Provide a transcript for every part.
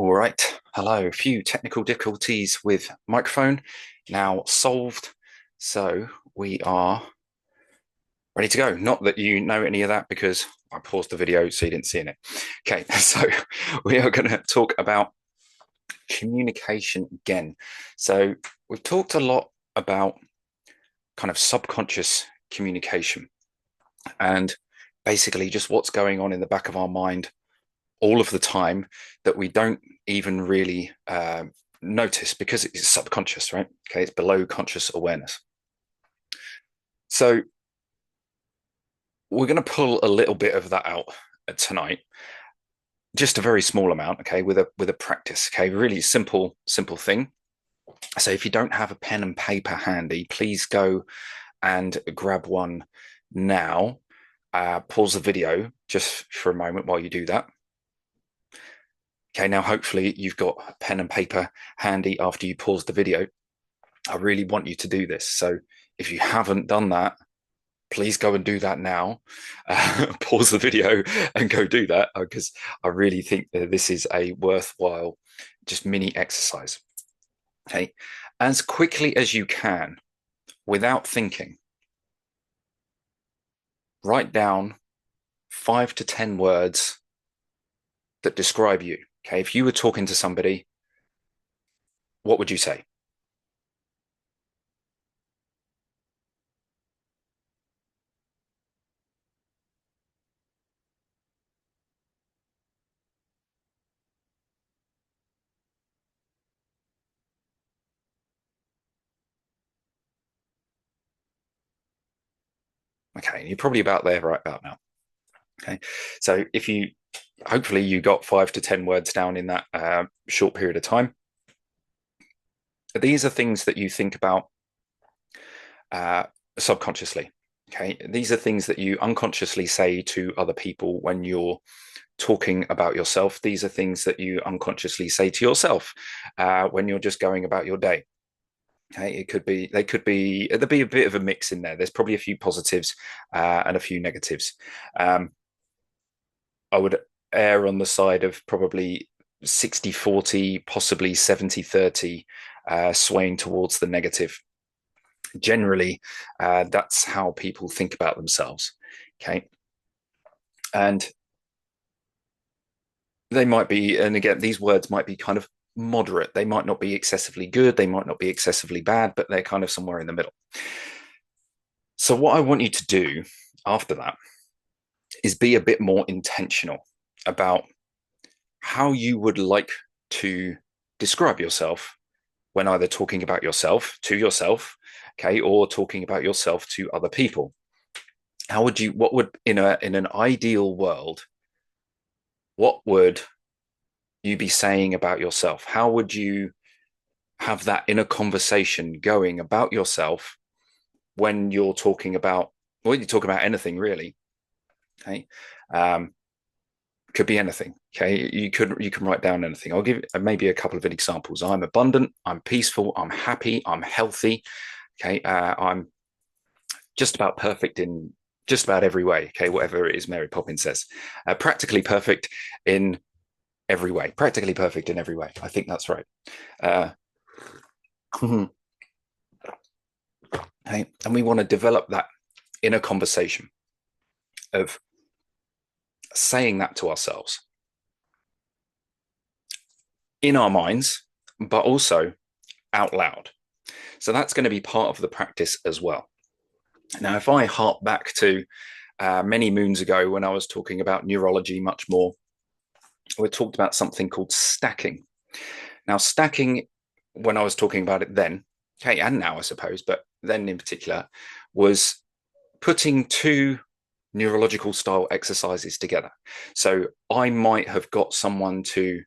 All right. Hello. A few technical difficulties with microphone now solved. So we are ready to go. Not that you know any of that because I paused the video so you didn't see it. Okay. So we are going to talk about communication again. So we've talked a lot about kind of subconscious communication and basically just what's going on in the back of our mind all of the time that we don't even really notice because it's subconscious, right? Okay, it's below conscious awareness. So we're going to pull a little bit of that out tonight, just a very small amount, okay, with a practice, okay, really simple thing. So if you don't have a pen and paper handy, please go and grab one now. Pause the video just for a moment while you do that. Okay, now hopefully you've got a pen and paper handy after you pause the video. I really want you to do this. So if you haven't done that, please go and do that now. Pause the video and go do that because I really think that this is a worthwhile just mini exercise. Okay, as quickly as you can, without thinking, write down 5 to 10 words that describe you. Okay, if you were talking to somebody, what would you say? Okay, you're probably about there right about now. Okay, so if you hopefully you got 5 to 10 words down in that short period of time. These are things that you think about uh, subconsciously. Okay, these are things that you unconsciously say to other people when you're talking about yourself. These are things that you unconsciously say to yourself when you're just going about your day. Okay, there'd be a bit of a mix in there. There's probably a few positives and a few negatives. I would err on the side of probably 60-40, possibly 70-30, swaying towards the negative. Generally, that's how people think about themselves. Okay. And they might be, and again, these words might be kind of moderate. They might not be excessively good. They might not be excessively bad, but they're kind of somewhere in the middle. So, what I want you to do after that is be a bit more intentional about how you would like to describe yourself when either talking about yourself to yourself, okay, or talking about yourself to other people. What would in an ideal world, what would you be saying about yourself? How would you have that inner conversation going about yourself when you're talking about, well, you talk about anything really, okay? Could be anything. Okay, you can write down anything. I'll give maybe a couple of examples. I'm abundant. I'm peaceful. I'm happy. I'm healthy. Okay, I'm just about perfect in just about every way. Okay, whatever it is Mary Poppins says, practically perfect in every way. Practically perfect in every way. I think that's right. Uh, okay, and we want to develop that inner conversation of saying that to ourselves in our minds, but also out loud. So that's going to be part of the practice as well. Now, if I hark back to many moons ago when I was talking about neurology much more, we talked about something called stacking. Now, stacking, when I was talking about it then, okay, and now I suppose, but then in particular, was putting two neurological style exercises together. So I might have got someone to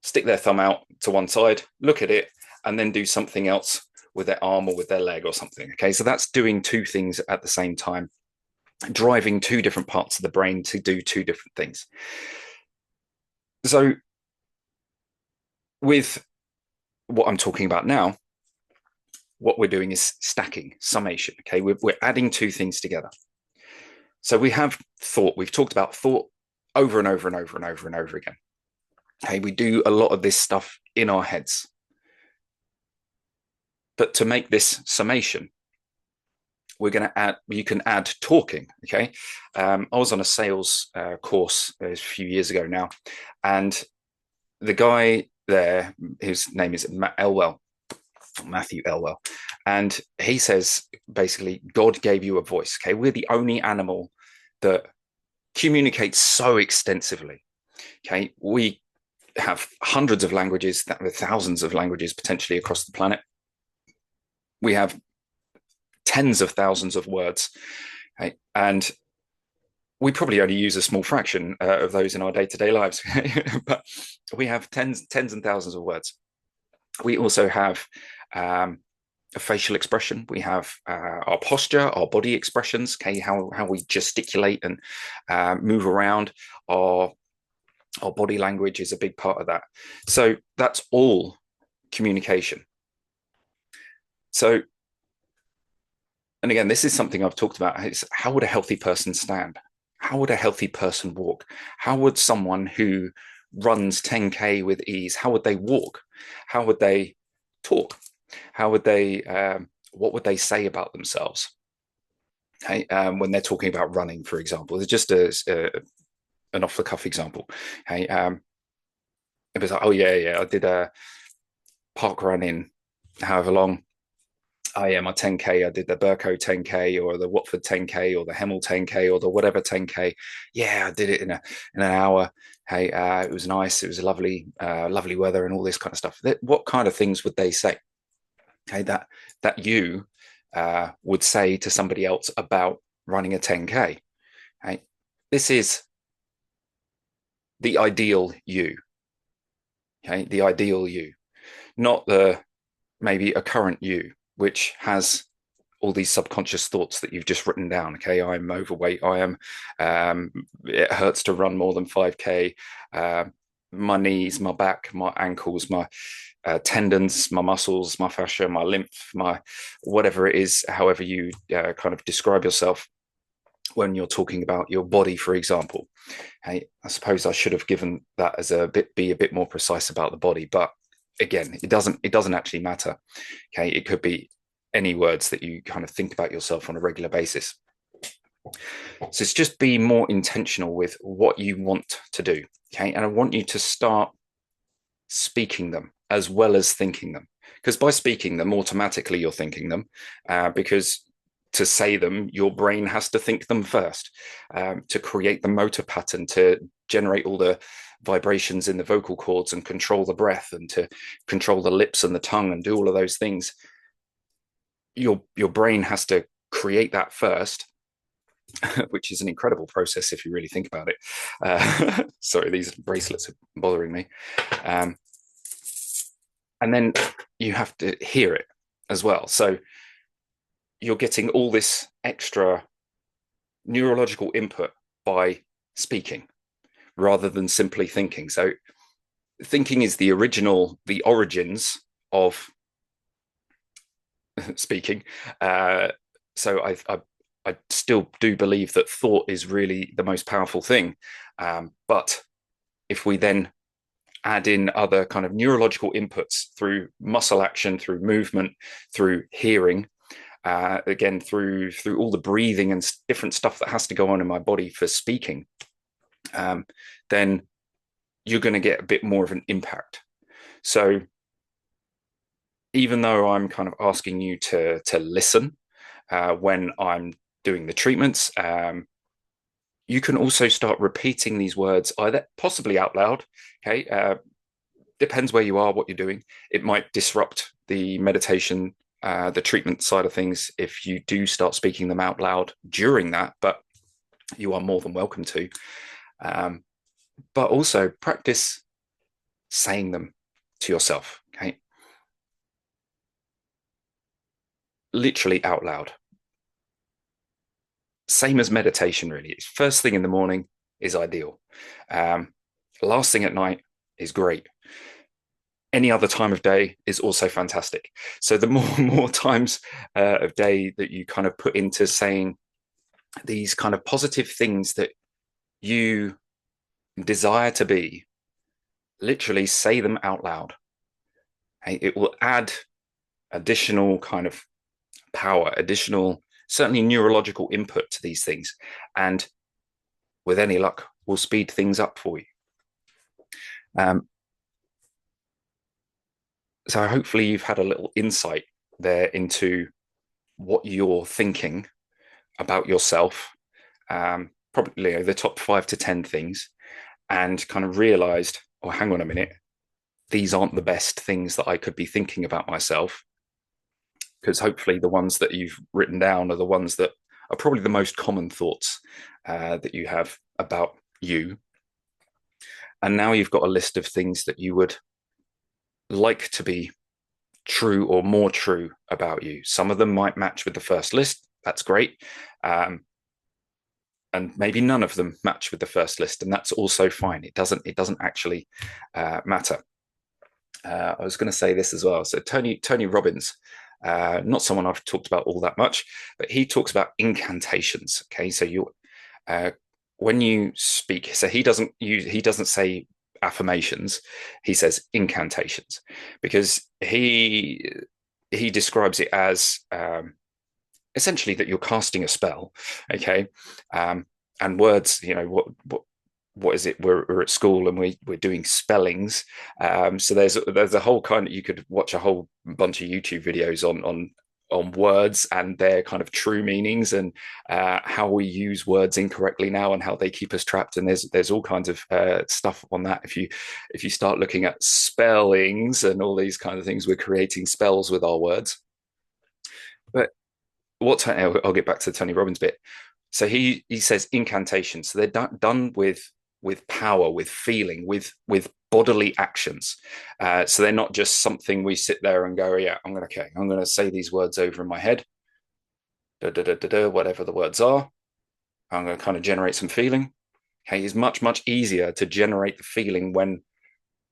stick their thumb out to one side, look at it, and then do something else with their arm or with their leg or something. Okay, so that's doing two things at the same time, driving two different parts of the brain to do two different things. So, with what I'm talking about now, what we're doing is stacking, summation. Okay, we're adding two things together. So we have thought. We've talked about thought over and over and over and over and over again. Okay, we do a lot of this stuff in our heads. But to make this summation, we're going to add, you can add talking. Okay. I was on a sales course a few years ago now, and the guy there, his name is Matt Elwell, Matthew Elwell, and he says basically, God gave you a voice. Okay. We're the only animal that communicates so extensively. Okay. We have hundreds of languages, thousands of languages potentially across the planet. We have tens of thousands of words. Okay? And we probably only use a small fraction of those in our day-to-day lives, but we have tens and thousands of words. We also have a facial expression. We have our posture, our body expressions, okay, how we gesticulate and move around. Our body language is a big part of that. So that's all communication. So, and again, this is something I've talked about. It's how would a healthy person stand? How would a healthy person walk? How would someone who runs 10K with ease, how would they walk? How would they talk? How would they, what would they say about themselves? Okay, when they're talking about running, for example, it's just an off the cuff example. Okay, it was like, oh yeah, I did a park run in however long. Oh yeah, my 10K. I did the Burko 10K or the Watford 10K or the Hemel 10K or the whatever 10K. Yeah, I did it in an hour. Hey, it was nice. It was lovely weather and all this kind of stuff. What kind of things would they say? Okay, that you would say to somebody else about running a 10K. Okay, this is the ideal you. Okay, the ideal you, not the maybe a current you, which has all these subconscious thoughts that you've just written down. Okay, I'm overweight. I am. It hurts to run more than 5K. Uh, my knees, my back, my ankles, my tendons, my muscles, my fascia, my lymph, my whatever it is, however you kind of describe yourself when you're talking about your body, for example. Hey, I suppose I should have given that as be a bit more precise about the body, but again, it doesn't actually matter. Okay, it could be any words that you kind of think about yourself on a regular basis. So it's just be more intentional with what you want to do. Okay, and I want you to start speaking them as well as thinking them, because by speaking them, automatically you're thinking them, because to say them, your brain has to think them first, to create the motor pattern, to generate all the vibrations in the vocal cords and control the breath and to control the lips and the tongue and do all of those things. Your brain has to create that first, which is an incredible process if you really think about it. Sorry, these bracelets are bothering me. And then you have to hear it as well. So you're getting all this extra neurological input by speaking rather than simply thinking. So thinking is the origins of speaking. So I still do believe that thought is really the most powerful thing. But if we then add in other kind of neurological inputs through muscle action, through movement, through hearing, again through all the breathing and different stuff that has to go on in my body for speaking, then you're going to get a bit more of an impact. So even though I'm kind of asking you to listen when I'm doing the treatments, you can also start repeating these words either possibly out loud. Okay, depends where you are, what you're doing. It might disrupt the meditation, the treatment side of things if you do start speaking them out loud during that, but you are more than welcome to. But also practice saying them to yourself. Okay, literally out loud. Same as meditation, really. It's first thing in the morning is ideal. Last thing at night is great. Any other time of day is also fantastic. So the more times of day that you kind of put into saying these kind of positive things that you desire to be, literally say them out loud. Okay? It will add additional kind of power, additional, certainly neurological input to these things. And with any luck, will speed things up for you. Um, so hopefully you've had a little insight there into what you're thinking about yourself, probably, you know, the top 5 to 10 things, and kind of realized, oh, hang on a minute, these aren't the best things that I could be thinking about myself. Because hopefully the ones that you've written down are the ones that are probably the most common thoughts that you have about you. And now you've got a list of things that you would like to be true or more true about you. Some of them might match with the first list. That's great. And maybe none of them match with the first list, and that's also fine. It doesn't actually matter. I was going to say this as well. So Tony Robbins, not someone I've talked about all that much, but he talks about incantations. Okay, so you when you speak, so he doesn't say affirmations, he says incantations, because he describes it as essentially that you're casting a spell. Okay, and words, you know, what is it? We're at school and we're doing spellings. So there's a whole kind of, you could watch a whole bunch of YouTube videos on words and their kind of true meanings, and how we use words incorrectly now and how they keep us trapped. And there's all kinds of stuff on that. If you start looking at spellings and all these kind of things, we're creating spells with our words. But I'll get back to the Tony Robbins bit. So he says incantations. So they're done with power, with feeling, with bodily actions. So they're not just something we sit there and go, yeah, I'm gonna say these words over in my head, whatever the words are. I'm gonna kind of generate some feeling. Okay, it's much easier to generate the feeling when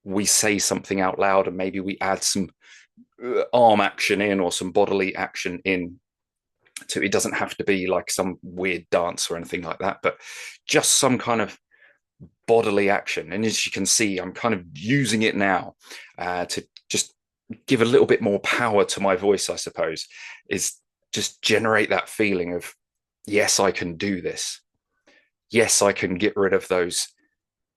we say something out loud, and maybe we add some arm action in or some bodily action in. To, it doesn't have to be like some weird dance or anything like that, but just some kind of bodily action. And as you can see, I'm kind of using it now to just give a little bit more power to my voice, I suppose, is just generate that feeling of, yes, I can do this. Yes, I can get rid of those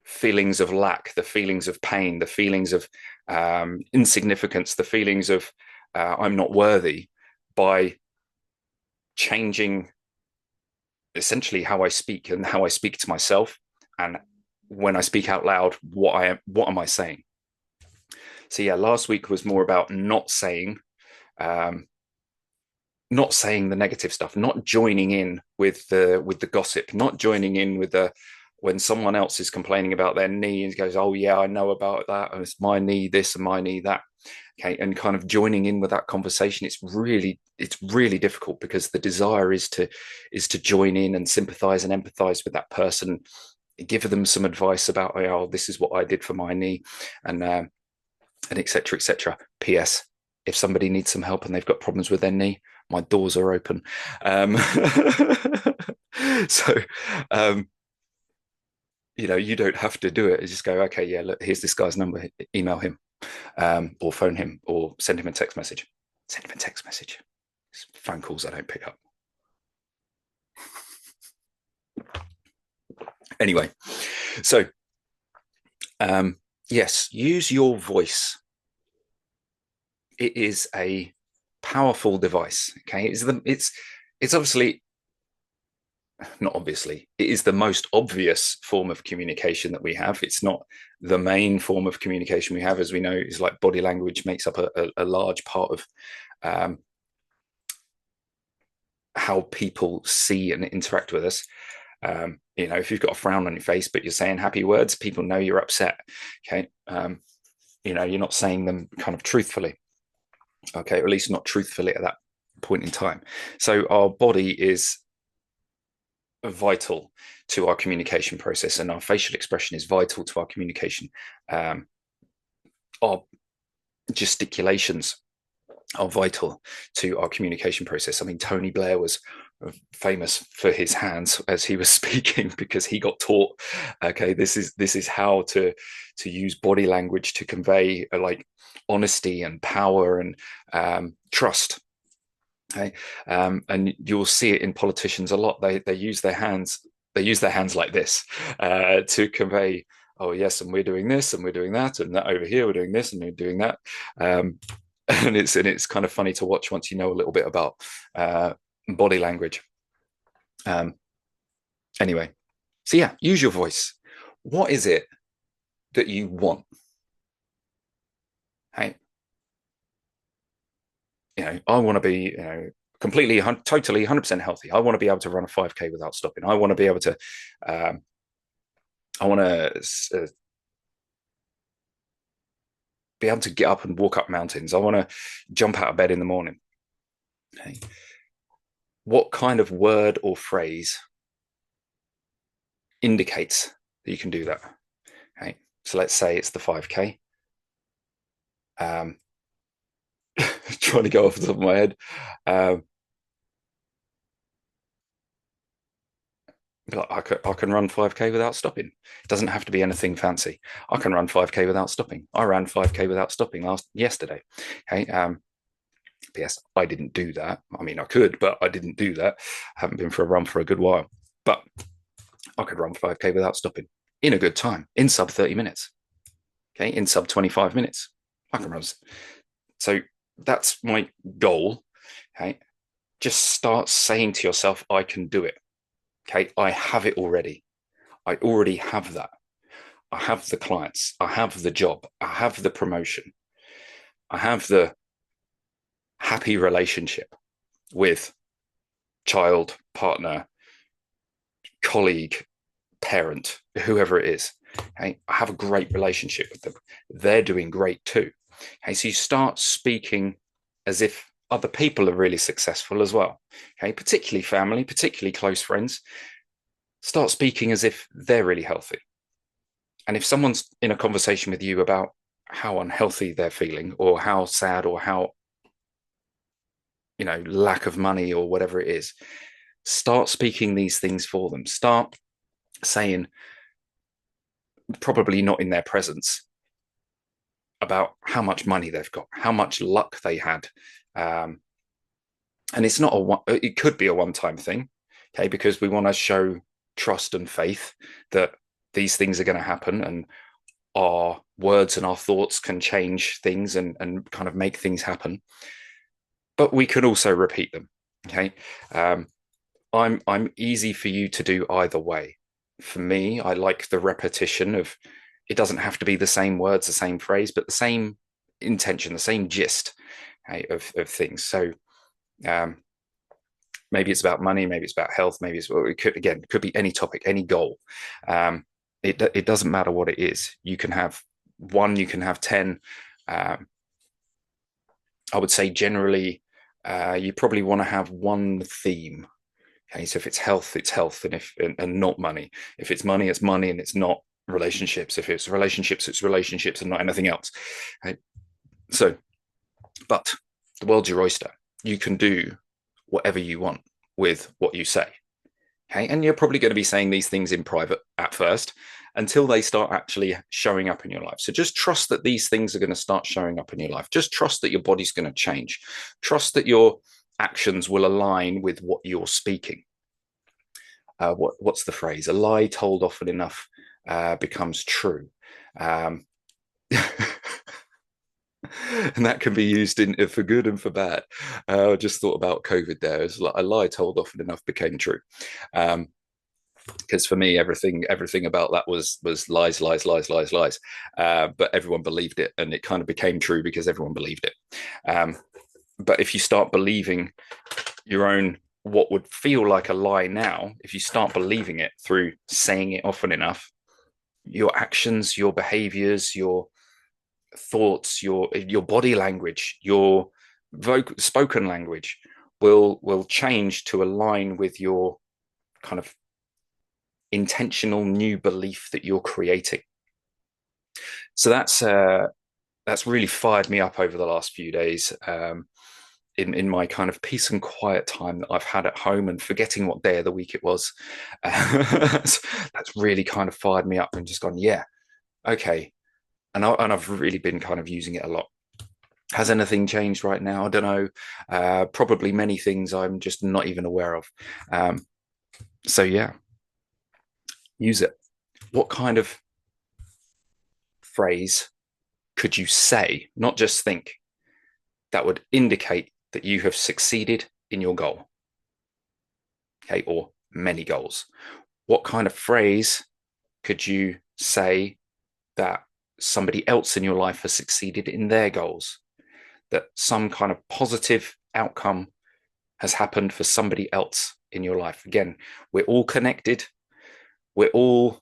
feelings of lack, the feelings of pain, the feelings of insignificance, the feelings of I'm not worthy, by changing essentially how I speak and how I speak to myself, and when I speak out loud, what am I saying? So yeah, last week was more about not saying the negative stuff, not joining in with the gossip, not joining in with the, when someone else is complaining about their knee and goes, oh yeah, I know about that, and it's my knee this and my knee that. Okay, and kind of joining in with that conversation, it's really difficult, because the desire is to join in and sympathize and empathize with that person, give them some advice about, oh, this is what I did for my knee, and etc etc. Ps, if somebody needs some help and they've got problems with their knee, my doors are open. So you know, you don't have to do it. You just go, okay, yeah, look, here's this guy's number, email him, or phone him, or send him a text message. Send him a text message. It's phone calls I don't pick up. Anyway, so yes, use your voice. It is a powerful device. Okay, it's obviously not obviously, it is the most obvious form of communication that we have. It's not the main form of communication we have, as we know, is like body language makes up a large part of how people see and interact with us. You know, if you've got a frown on your face but you're saying happy words, people know you're upset. Okay, you know, you're not saying them kind of truthfully. Okay, or at least not truthfully at that point in time. So our body is vital to our communication process, and our facial expression is vital to our communication. Our gesticulations are vital to our communication process. I mean, Tony Blair was famous for his hands as he was speaking because he got taught, okay, this is how to use body language to convey like honesty and power and trust. Okay, and you'll see it in politicians a lot. They use their hands. They use their hands like this to convey, oh yes, and we're doing this, and we're doing that, and that over here we're doing this, and we're doing that. Um, and it's kind of funny to watch once you know a little bit about body language. Um, anyway, so yeah, use your voice. What is it that you want? Hey, I want to be, completely, totally, 100% healthy. I want to be able to run a 5K without stopping. I want to be able to, um, I want to be able to get up and walk up mountains. I want to jump out of bed in the morning. Okay. What kind of word or phrase indicates that you can do that? Okay. So let's say it's the 5K. Um, trying to go off the top of my head. Um, I can run 5K without stopping. It doesn't have to be anything fancy. I can run 5K without stopping. I ran 5K without stopping yesterday. Okay. Yes, I didn't do that. I mean, I could, but I didn't do that. I haven't been for a run for a good while. But I could run 5K without stopping in a good time, in sub 30 minutes. Okay. In sub 25 minutes. I can run. So that's my goal. Okay. Just start saying to yourself, I can do it. Okay. I have it already. I already have that. I have the clients. I have the job. I have the promotion. I have the happy relationship with child, partner, colleague, parent, whoever it is. Okay. I have a great relationship with them. They're doing great too. Okay. So you start speaking as if other people are really successful as well. Okay. Particularly family, particularly close friends. Start speaking as if they're really healthy. And if someone's in a conversation with you about how unhealthy they're feeling or how sad or how, lack of money or whatever it is, start speaking these things for them. Start saying, probably not in their presence, about how much money they've got, how much luck they had. And it's not it could be a one-time thing, okay, because we want to show trust and faith that these things are going to happen and our words and our thoughts can change things and kind of make things happen. But we can also repeat them. Okay. I'm easy for you to do either way. For me, I like the repetition of it doesn't have to be the same words, the same phrase, but the same intention, the same gist, okay, of things. So um, maybe it's about money, maybe it's about health, maybe it could be any topic, any goal. It doesn't matter what it is. You can have one, you can have 10. I would say generally, you probably want to have one theme. Okay, so if it's health, it's health, and not money. If it's money, it's money, and it's not relationships. If it's relationships, it's relationships, and not anything else. Okay? So, but the world's your oyster. You can do whatever you want with what you say. Okay, and you're probably going to be saying these things in private at first until they start actually showing up in your life. So just trust that these things are going to start showing up in your life. Just trust that your body's going to change. Trust that your actions will align with what you're speaking. What's the phrase? A lie told often enough becomes true. Um, and that can be used for good and for bad. I just thought about COVID there. It's like a lie told often enough became true. Because for me, everything about that was lies, lies, lies, lies, lies. But everyone believed it, and it kind of became true because everyone believed it. But if you start believing your own what would feel like a lie now, if you start believing it through saying it often enough, your actions, your behaviors, your thoughts, your body language, your spoken language will change to align with your kind of intentional new belief that you're creating. So that's really fired me up over the last few days. in my kind of peace and quiet time that I've had at home and forgetting what day of the week it was. That's really kind of fired me up and just gone, yeah, okay. And I've really been kind of using it a lot. Has anything changed right now? I don't know. Probably many things I'm just not even aware of. So yeah, use it. What kind of phrase could you say, not just think, that would indicate that you have succeeded in your goal? Okay, or many goals. What kind of phrase could you say that somebody else in your life has succeeded in their goals? That some kind of positive outcome has happened for somebody else in your life. Again, we're all connected. We're all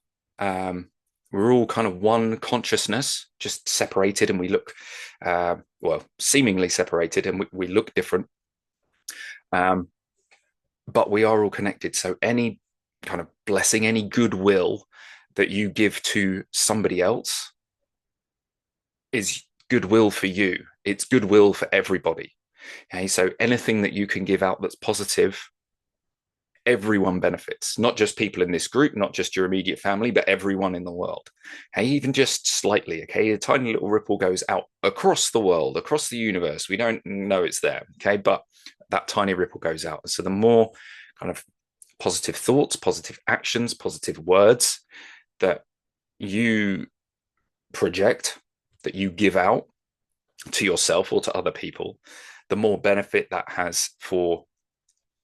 we're all kind of one consciousness, just separated, and we look well, seemingly separated, and we look different. Um, but we are all connected. So any kind of blessing, any goodwill that you give to somebody else is goodwill for you. It's goodwill for everybody. Okay, so anything that you can give out that's positive, everyone benefits, not just people in this group, not just your immediate family, but everyone in the world. Okay, even just slightly. Okay, a tiny little ripple goes out across the world, across the universe. We don't know it's there. Okay, but that tiny ripple goes out. So the more kind of positive thoughts, positive actions, positive words that you project, that you give out to yourself or to other people, the more benefit that has for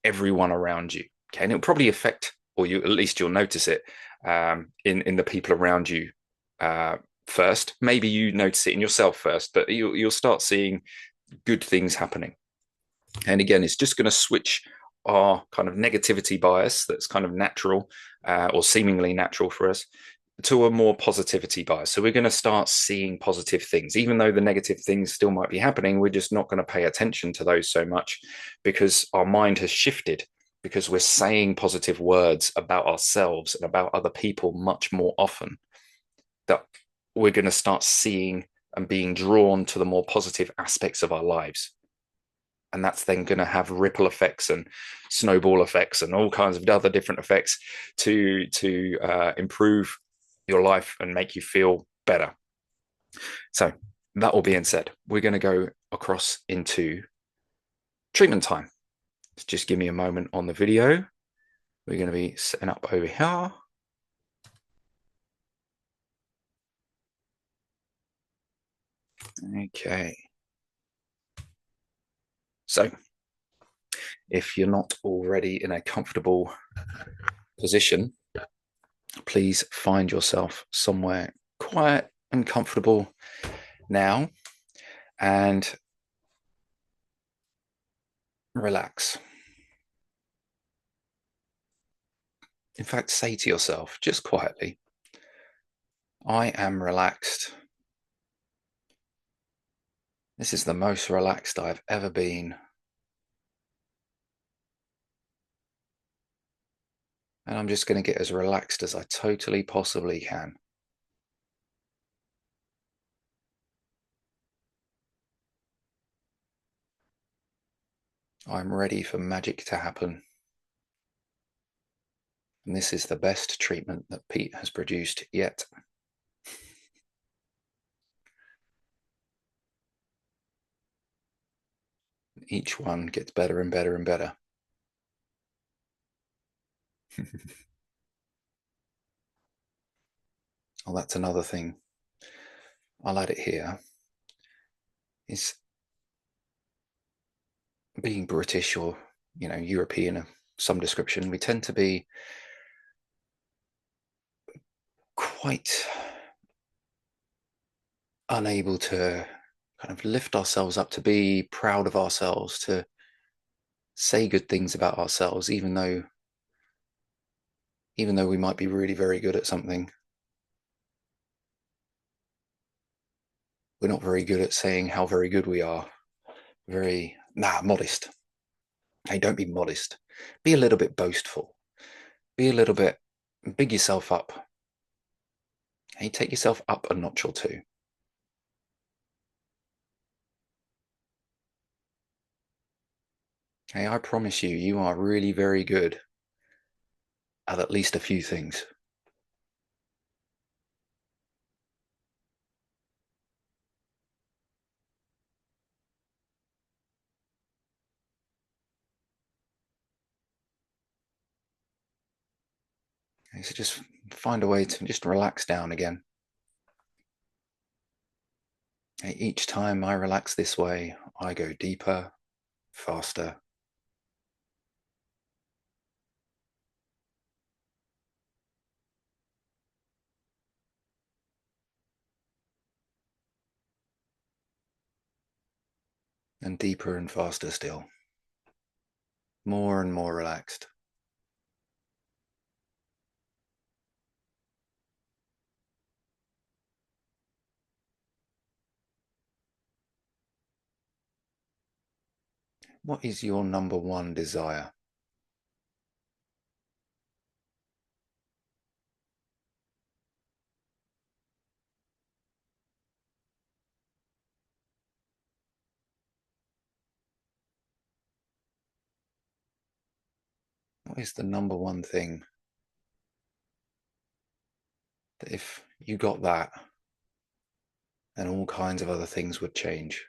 everyone around you. Okay, and it'll probably affect, or you at least you'll notice it in the people around you first. Maybe you notice it in yourself first, but you'll start seeing good things happening. And again, it's just going to switch our kind of negativity bias that's kind of natural or seemingly natural for us to a more positivity bias. So we're going to start seeing positive things, even though the negative things still might be happening. We're just not going to pay attention to those so much because our mind has shifted, because we're saying positive words about ourselves and about other people much more often, that we're going to start seeing and being drawn to the more positive aspects of our lives. And that's then going to have ripple effects and snowball effects and all kinds of other different effects to improve your life and make you feel better. So that all being said, we're going to go across into treatment time. Just give me a moment on the video. We're going to be setting up over here. Okay. So if you're not already in a comfortable position, please find yourself somewhere quiet and comfortable now and relax. In fact, say to yourself, just quietly, I am relaxed. This is the most relaxed I've ever been. And I'm just going to get as relaxed as I totally possibly can. I'm ready for magic to happen. And this is the best treatment that Pete has produced yet. Each one gets better and better and better. Well, that's another thing. I'll add it here. Is being British or, European of some description, we tend to be quite unable to kind of lift ourselves up, to be proud of ourselves, to say good things about ourselves, even though we might be really very good at something. We're not very good at saying how very good we are. Modest. Hey, don't be modest. Be a little bit boastful. Be a little bit, big yourself up. Hey, take yourself up a notch or two. Hey, I promise you, you are really very good at least a few things. Okay, so just find a way to just relax down again. Okay, each time I relax this way, I go deeper, faster, and deeper and faster still. More and more relaxed. What is your number one desire? What is the number one thing that if you got that, then all kinds of other things would change?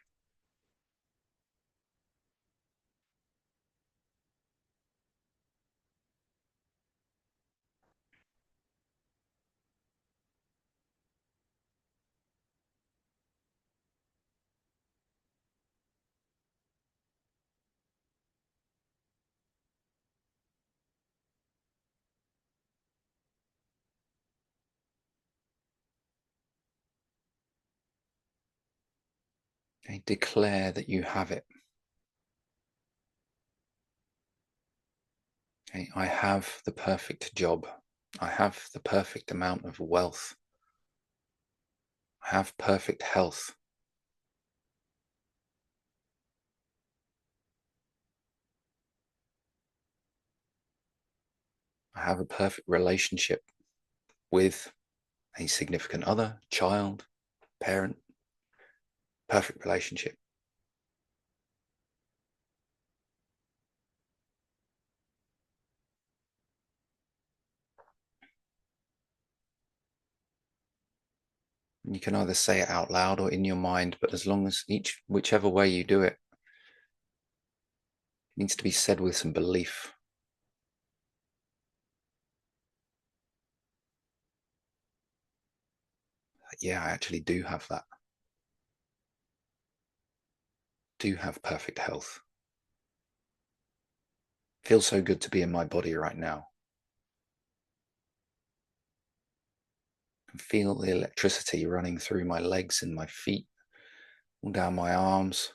Okay, declare that you have it. Okay, I have the perfect job. I have the perfect amount of wealth. I have perfect health. I have a perfect relationship with a significant other, child, parent, perfect relationship. And you can either say it out loud or in your mind, but as long as whichever way you do it, it needs to be said with some belief. That, yeah, I actually do have that. Do have perfect health. Feels so good to be in my body right now. I can feel the electricity running through my legs and my feet, all down my arms.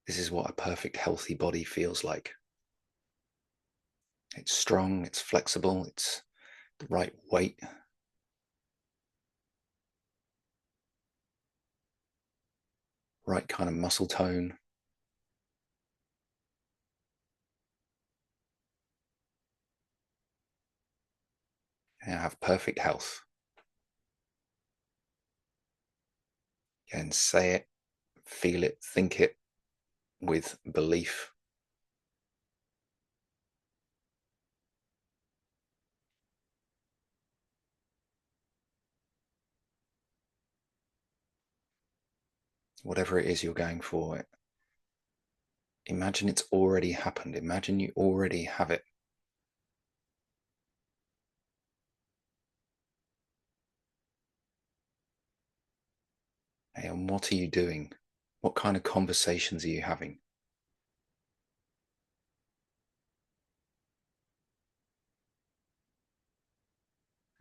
This is what a perfect healthy body feels like. It's strong, it's flexible, it's the right weight, right kind of muscle tone. And I have perfect health. And say it, feel it, think it with belief. Whatever it is you're going for, imagine it's already happened. Imagine you already have it. And what are you doing? What kind of conversations are you having?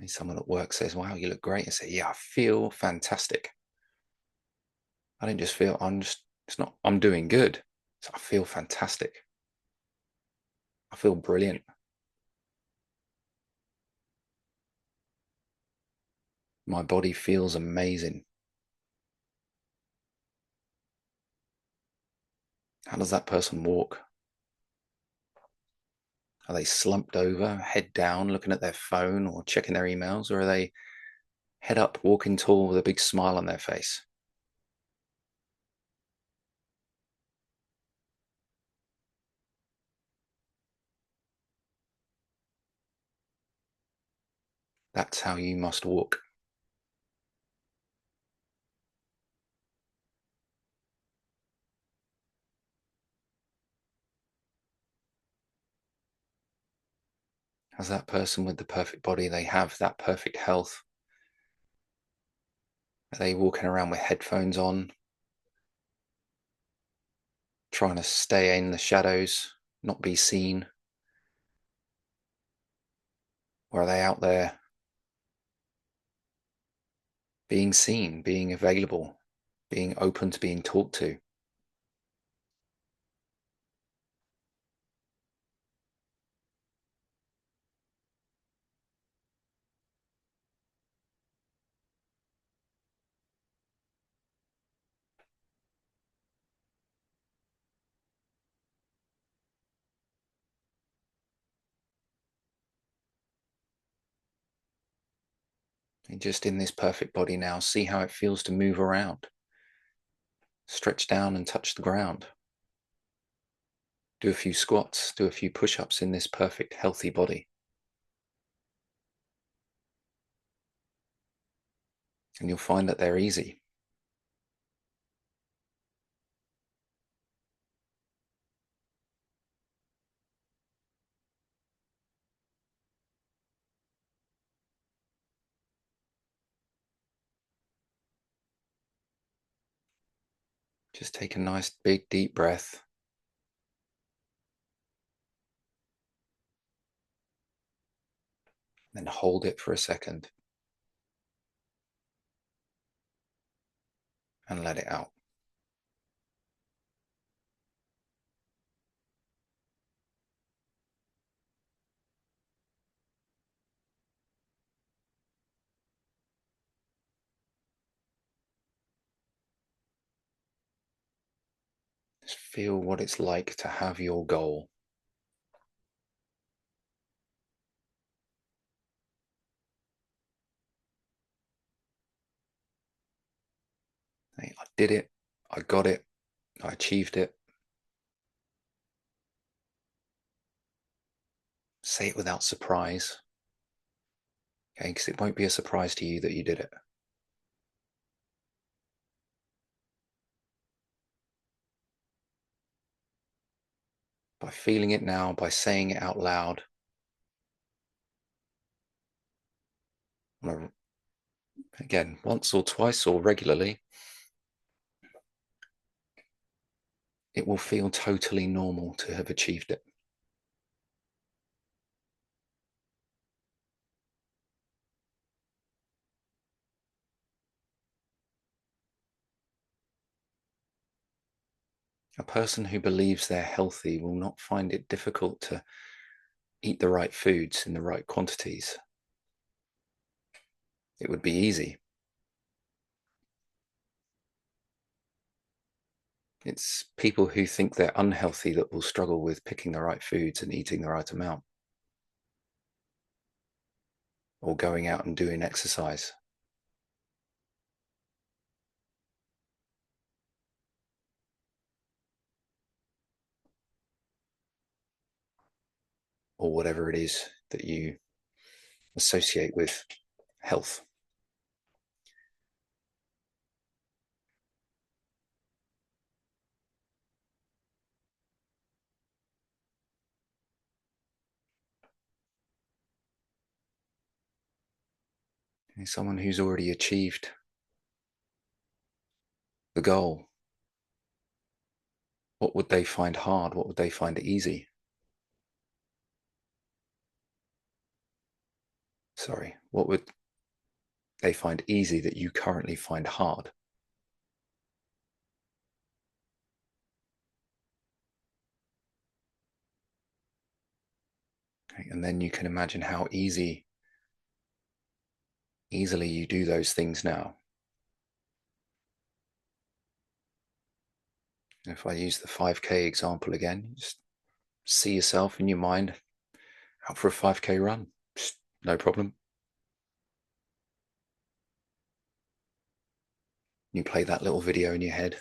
And someone at work says, "Wow, you look great." I say, "Yeah, I feel fantastic." I don't just feel, it's not, I'm doing good. So I feel fantastic. I feel brilliant. My body feels amazing. How does that person walk? Are they slumped over, head down, looking at their phone or checking their emails? Or are they head up, walking tall with a big smile on their face? That's how you must walk. As that person with the perfect body, they have that perfect health. Are they walking around with headphones on, trying to stay in the shadows, not be seen? Or are they out there being seen, being available, being open to being talked to? And just in this perfect body now, see how it feels to move around. Stretch down and touch the ground. Do a few squats, do a few push-ups in this perfect healthy body. And you'll find that they're easy. Just take a nice big deep breath. Then hold it for a second and let it out. Just feel what it's like to have your goal. Hey, I did it. I got it. I achieved it. Say it without surprise. Okay, because it won't be a surprise to you that you did it. By feeling it now, by saying it out loud, again, once or twice or regularly, it will feel totally normal to have achieved it. A person who believes they're healthy will not find it difficult to eat the right foods in the right quantities. It would be easy. It's people who think they're unhealthy that will struggle with picking the right foods and eating the right amount, or going out and doing exercise. Or whatever it is that you associate with health. Someone who's already achieved the goal, what would they find hard? What would they find easy? Sorry, what would they find easy that you currently find hard? Okay, and then you can imagine how easily you do those things now. If I use the 5K example again, just see yourself in your mind out for a 5K run. Just no problem. You play that little video in your head.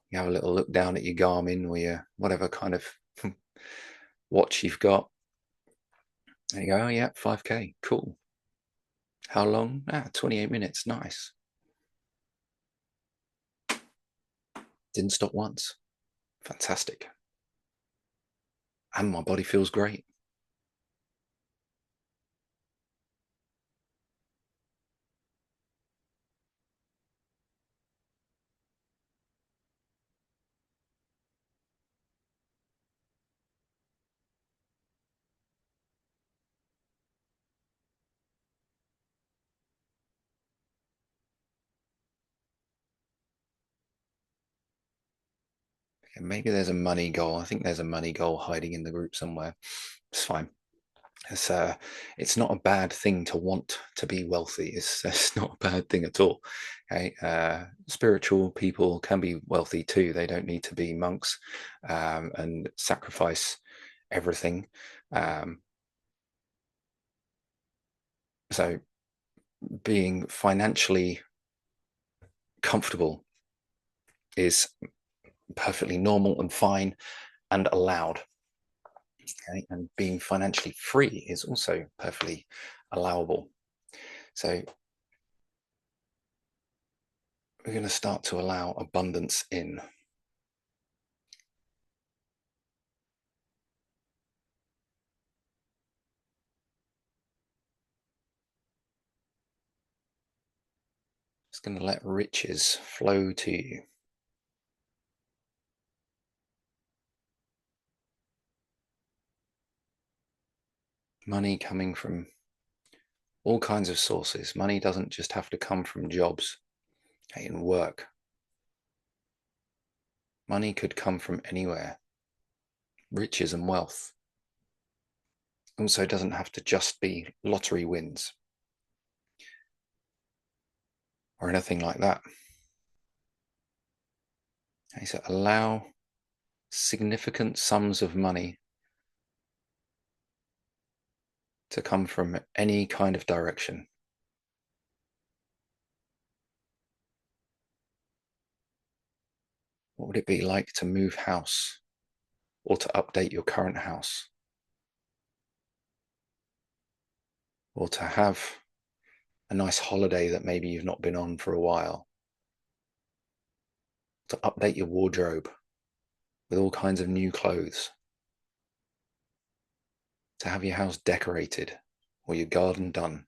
You have a little look down at your Garmin or your whatever kind of watch you've got, There you go. Oh, yeah, 5K. Cool. How long? 28 minutes. Nice. Didn't stop once. Fantastic. And my body feels great. And maybe there's a money goal. I think there's a money goal hiding in the group somewhere. It's fine. It's it's not a bad thing to want to be wealthy. It's not a bad thing at all. Okay, spiritual people can be wealthy too. They don't need to be monks and sacrifice everything. Um, so being financially comfortable is perfectly normal and fine and allowed. Okay, and being financially free is also perfectly allowable. So we're going to start to allow abundance in. It's going to let riches flow to you. Money coming from all kinds of sources. Money doesn't just have to come from jobs and work. Money could come from anywhere. Riches and wealth. Also doesn't have to just be lottery wins or anything like that. Okay, so allow significant sums of money to come from any kind of direction. What would it be like to move house or to update your current house or to have a nice holiday that maybe you've not been on for a while, to update your wardrobe with all kinds of new clothes, to have your house decorated or your garden done.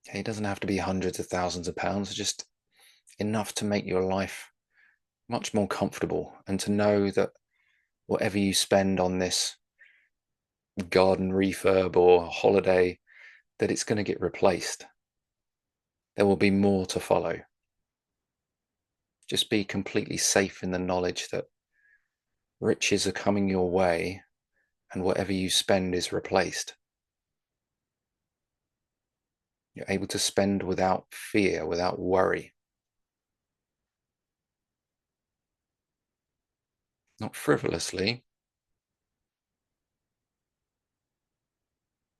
Okay, it doesn't have to be hundreds of thousands of pounds, just enough to make your life much more comfortable and to know that whatever you spend on this garden refurb or holiday, that it's going to get replaced. There will be more to follow. Just be completely safe in the knowledge that riches are coming your way and whatever you spend is replaced. You're able to spend without fear, without worry. Not frivolously,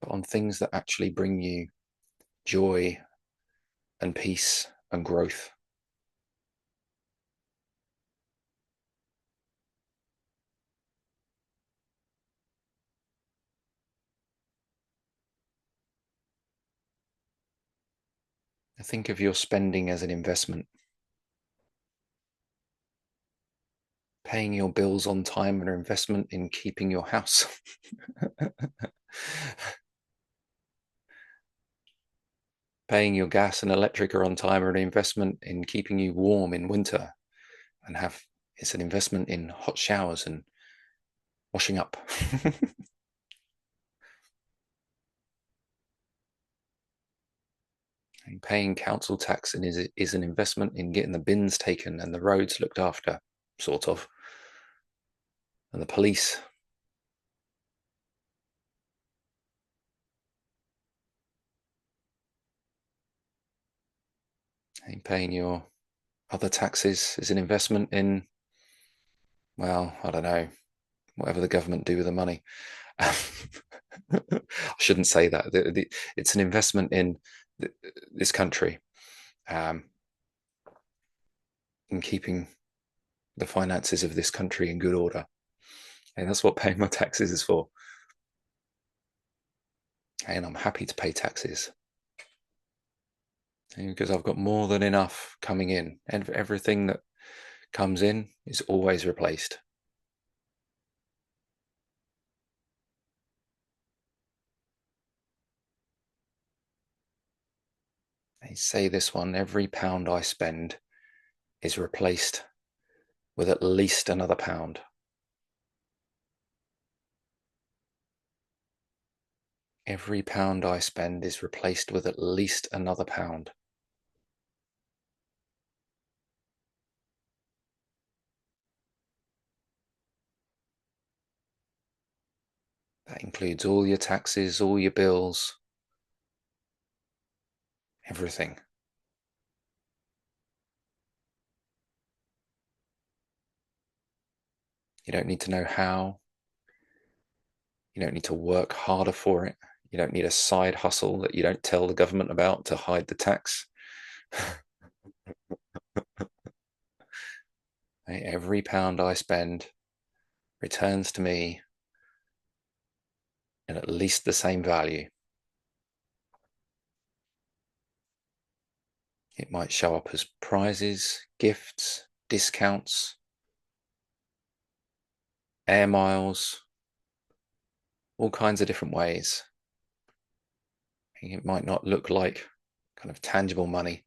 but on things that actually bring you joy and peace and growth. Think of your spending as an investment. Paying your bills on time and an investment in keeping your house. Paying your gas and electric are on time are an investment in keeping you warm in winter and have it's an investment in hot showers and washing up. Paying council tax and is an investment in getting the bins taken and the roads looked after, sort of, and the police. And paying your other taxes is an investment in, well, I don't know, whatever the government do with the money. I shouldn't say that. It's an investment in this country, um, in keeping the finances of this country in good order. And that's what paying my taxes is for. And I'm happy to pay taxes because I've got more than enough coming in, and everything that comes in is always replaced. They say this one: every pound I spend is replaced with at least another pound. Every pound I spend is replaced with at least another pound. That includes all your taxes, all your bills, everything. You don't need to know how. You don't need to work harder for it. You don't need a side hustle that you don't tell the government about to hide the tax. Every pound I spend returns to me in at least the same value. It might show up as prizes, gifts, discounts, air miles, all kinds of different ways. It might not look like kind of tangible money.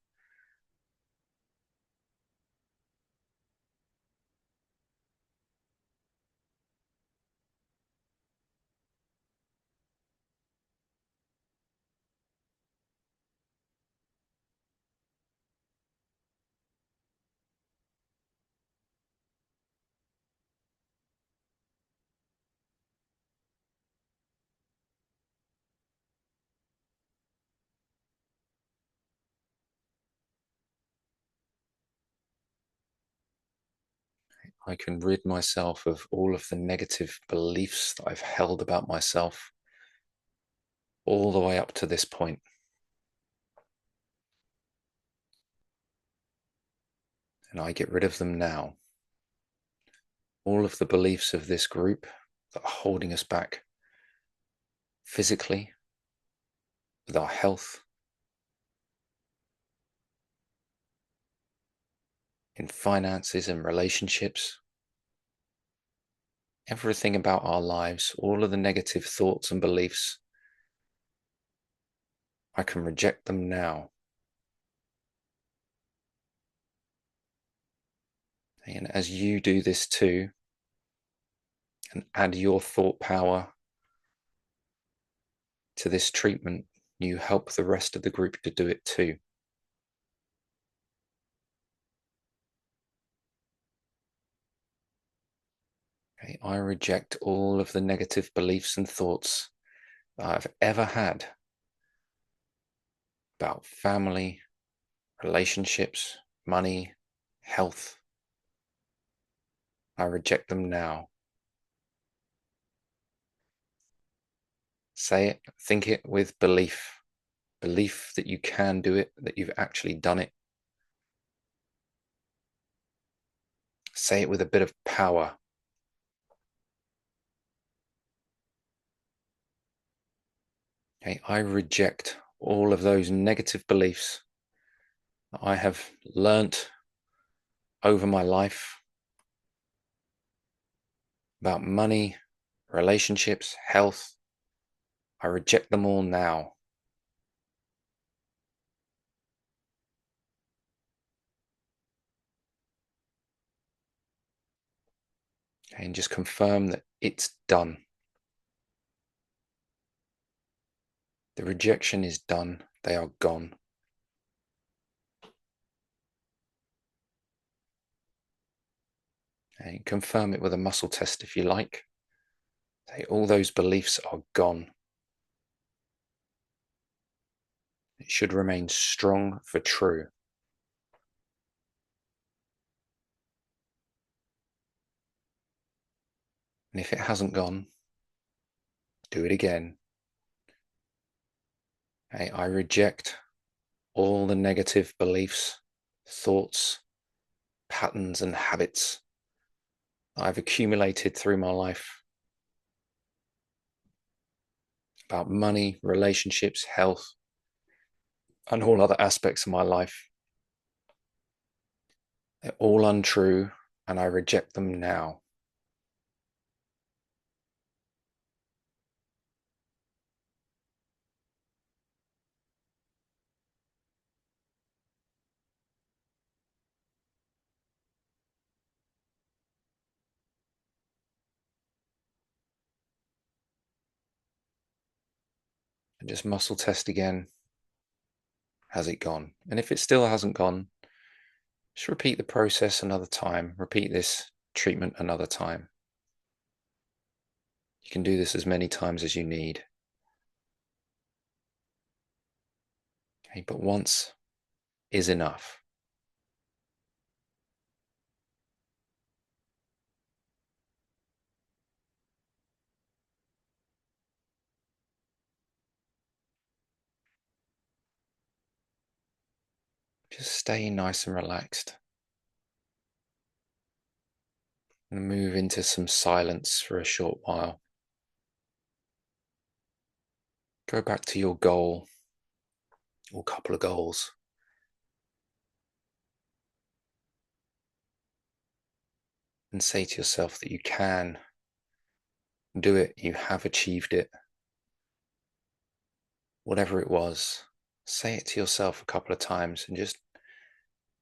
I can rid myself of all of the negative beliefs that I've held about myself all the way up to this point. And I get rid of them now. All of the beliefs of this group that are holding us back physically, with our health, in finances and relationships, everything about our lives, all of the negative thoughts and beliefs, I can reject them now. And as you do this too, and add your thought power to this treatment, you help the rest of the group to do it too. Okay, I reject all of the negative beliefs and thoughts that I've ever had about family, relationships, money, health. I reject them now. Say it, think it with belief. Belief that you can do it, that you've actually done it. Say it with a bit of power. Okay, I reject all of those negative beliefs that I have learnt over my life about money, relationships, health. I reject them all now. Okay, and just confirm that it's done. The rejection is done. They are gone. Okay, confirm it with a muscle test if you like. Say all those beliefs are gone. It should remain strong for true. And if it hasn't gone, do it again. Okay, I reject all the negative beliefs, thoughts, patterns, and habits I've accumulated through my life about money, relationships, health, and all other aspects of my life. They're all untrue, and I reject them now. And just muscle test again. Has it gone? And if it still hasn't gone, just repeat the process another time. Repeat this treatment another time. You can do this as many times as you need. Okay, but once is enough. Just stay nice and relaxed and move into some silence for a short while. Go back to your goal or couple of goals and say to yourself that you can do it, you have achieved it. Whatever it was, say it to yourself a couple of times and just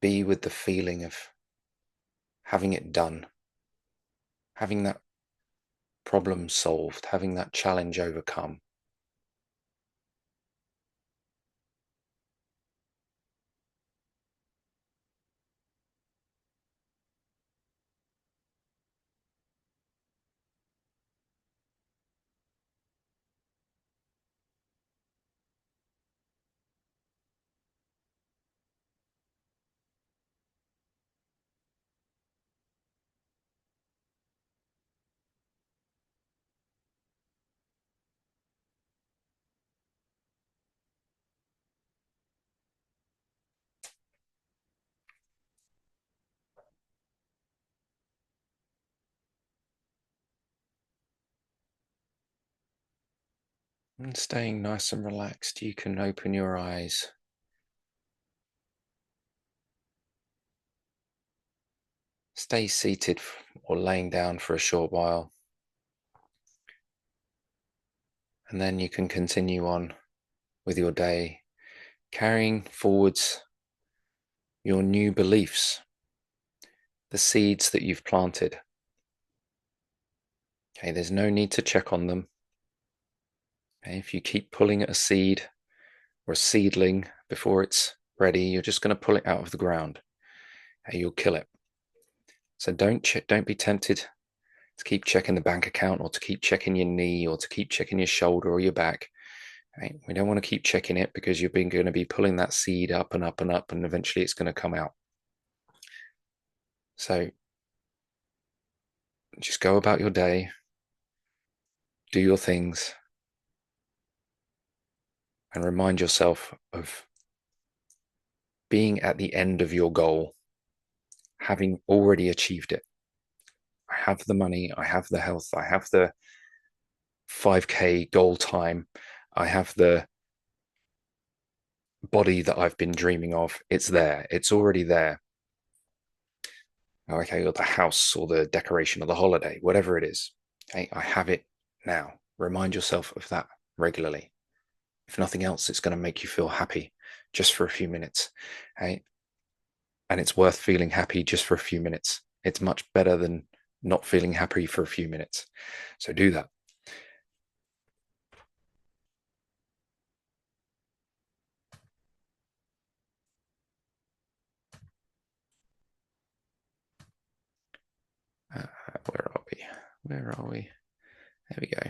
be with the feeling of having it done, having that problem solved, having that challenge overcome. And staying nice and relaxed, you can open your eyes. Stay seated or laying down for a short while. And then you can continue on with your day, carrying forwards your new beliefs, the seeds that you've planted. Okay, there's no need to check on them. Okay, if you keep pulling at a seed or a seedling before it's ready, you're just going to pull it out of the ground. Okay, you'll kill it. So don't be tempted to keep checking the bank account or to keep checking your knee or to keep checking your shoulder or your back. Right? We don't want to keep checking it because you're going to be pulling that seed up and up and up, and eventually it's going to come out. So just go about your day, do your things, and remind yourself of being at the end of your goal, having already achieved it. I have the money, I have the health, I have the 5K goal time, I have the body that I've been dreaming of. It's there, it's already there. Okay, or the house or the decoration or the holiday, whatever it is. Okay, I have it now. Remind yourself of that regularly. If nothing else, it's going to make you feel happy just for a few minutes. Okay, and it's worth feeling happy just for a few minutes. It's much better than not feeling happy for a few minutes. So do that. Where are we? Where are we? There we go.